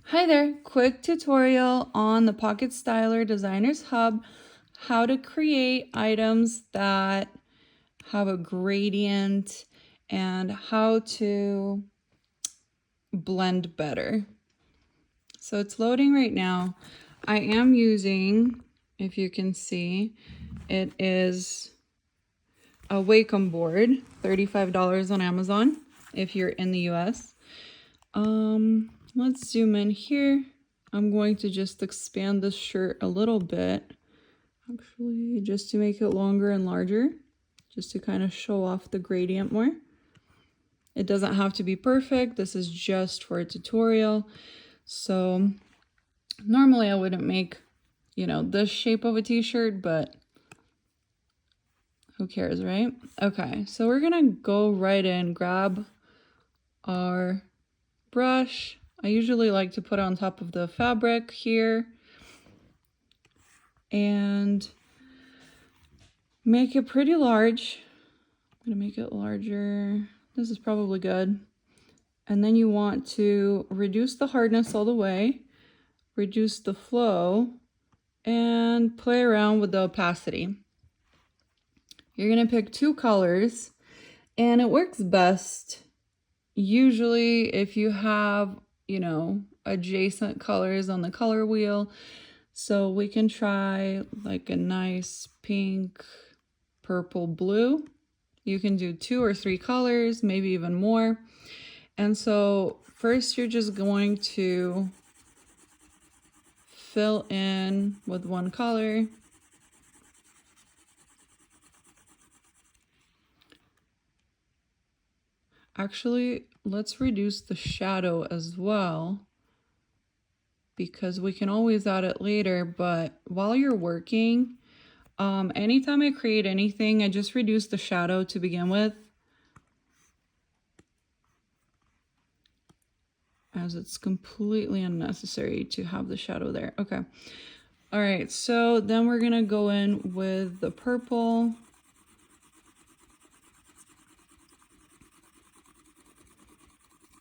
Hi there, quick tutorial on the Pocket Styler Designers Hub, how to create items that have a gradient and how to blend better. So it's loading right now. I am using, if you can see, it is a Wacom board, $35 on Amazon if you're in the US. Let's zoom in here. I'm going to just expand this shirt a little bit, actually, just to make it longer and larger, just to kind of show off the gradient more. It doesn't have to be perfect. This is just for a tutorial. So normally I wouldn't make, this shape of a t-shirt, but who cares, right? Okay, so we're gonna go right in, grab our brush. I usually like to put it on top of the fabric here and make it pretty large. I'm gonna make it larger. This is probably good. And then you want to reduce the hardness all the way, reduce the flow, and play around with the opacity. You're gonna pick two colors, and it works best usually if you have, adjacent colors on the color wheel. So we can try like a nice pink, purple, blue. You can do 2 or 3 colors, maybe even more. And so first you're just going to fill in with one color. Actually, let's reduce the shadow as well, because we can always add it later. But while you're working, anytime I create anything, I just reduce the shadow to begin with, as it's completely unnecessary to have the shadow there. Okay. All right, so then we're gonna go in with the purple.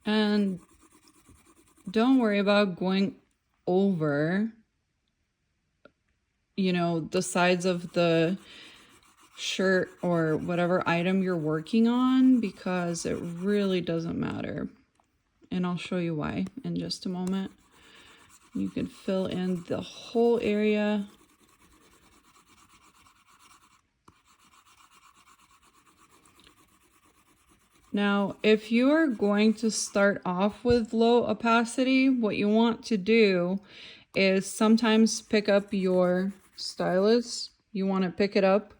And don't worry about going over, the sides of the shirt or whatever item you're working on, because it really doesn't matter. And I'll show you why in just a moment. You can fill in the whole area. Now, if you are going to start off with low opacity, what you want to do is sometimes pick up your stylus. You want to pick it up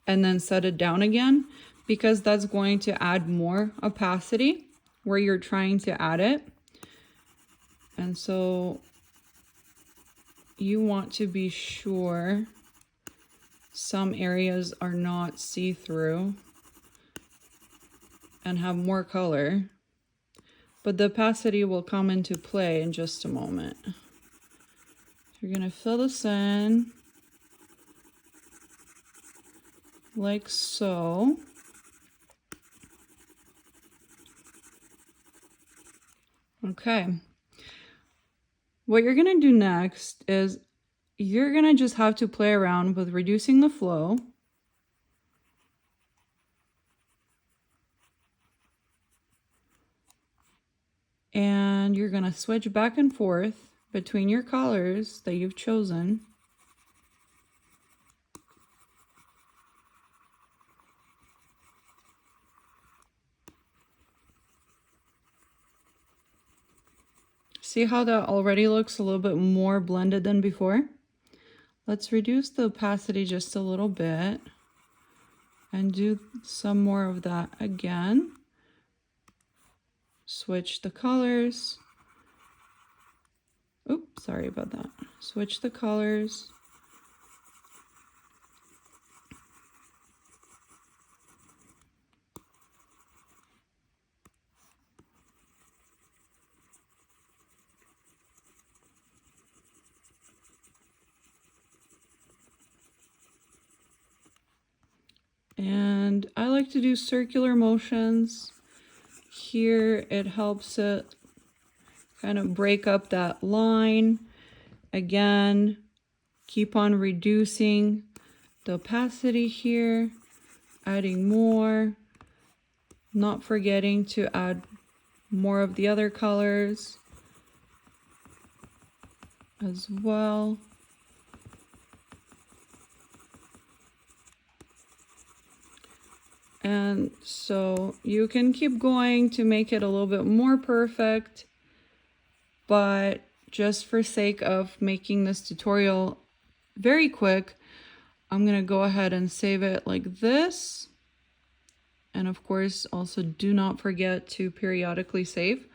and then set it down again, because that's going to add more opacity where you're trying to add it. And so you want to be sure some areas are not see-through and have more color, but the opacity will come into play in just a moment. You're gonna fill this in like so. Okay. What you're gonna do next is you're gonna just have to play around with reducing the flow. And you're gonna switch back and forth between your colors that you've chosen. See how that already looks a little bit more blended than before? Let's reduce the opacity just a little bit and do some more of that again. Switch the colors. Oops, sorry about that. Switch the colors. And I like to do circular motions. Here it helps it kind of break up that line. Again, keep on reducing the opacity here, adding more, not forgetting to add more of the other colors as well. And so you can keep going to make it a little bit more perfect, but just for sake of making this tutorial very quick, I'm gonna go ahead and save it like this. And of course, also do not forget to periodically save.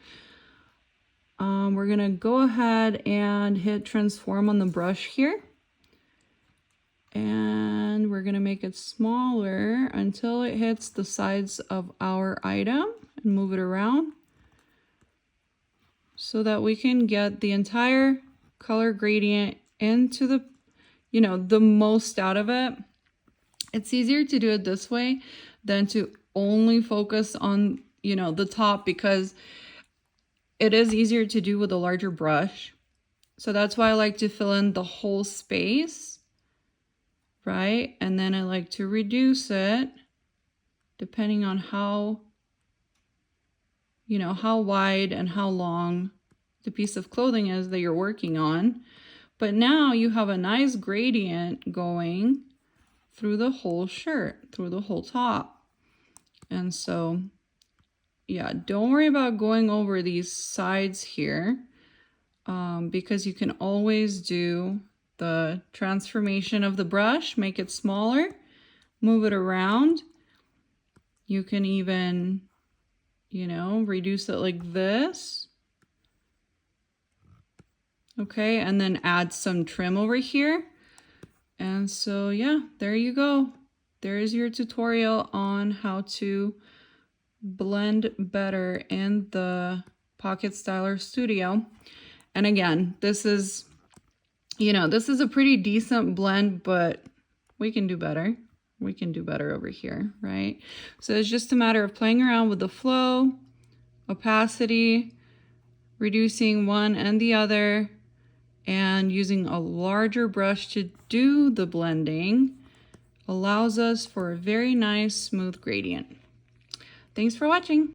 We're gonna go ahead and hit transform on the brush here. And we're gonna make it smaller until it hits the sides of our item and move it around so that we can get the entire color gradient into the, you know, the most out of it. It's easier to do it this way than to only focus on, you know, the top, because it is easier to do with a larger brush. So that's why I like to fill in the whole space, right? And then I like to reduce it depending on how, you know, how wide and how long the piece of clothing is that you're working on. But now you have a nice gradient going through the whole shirt, through the whole top. And so, yeah, don't worry about going over these sides here, because you can always do the transformation of the brush, make it smaller, move it around. You can even, you know, reduce it like this. Okay, and then add some trim over here. And so, yeah, there you go. There is your tutorial on how to blend better in the Pocket Styler Studio. And again, this is, you know, this is a pretty decent blend, but we can do better. We can do better over here, right? So it's just a matter of playing around with the flow, opacity, reducing one and the other, and using a larger brush to do the blending allows us for a very nice smooth gradient. Thanks for watching.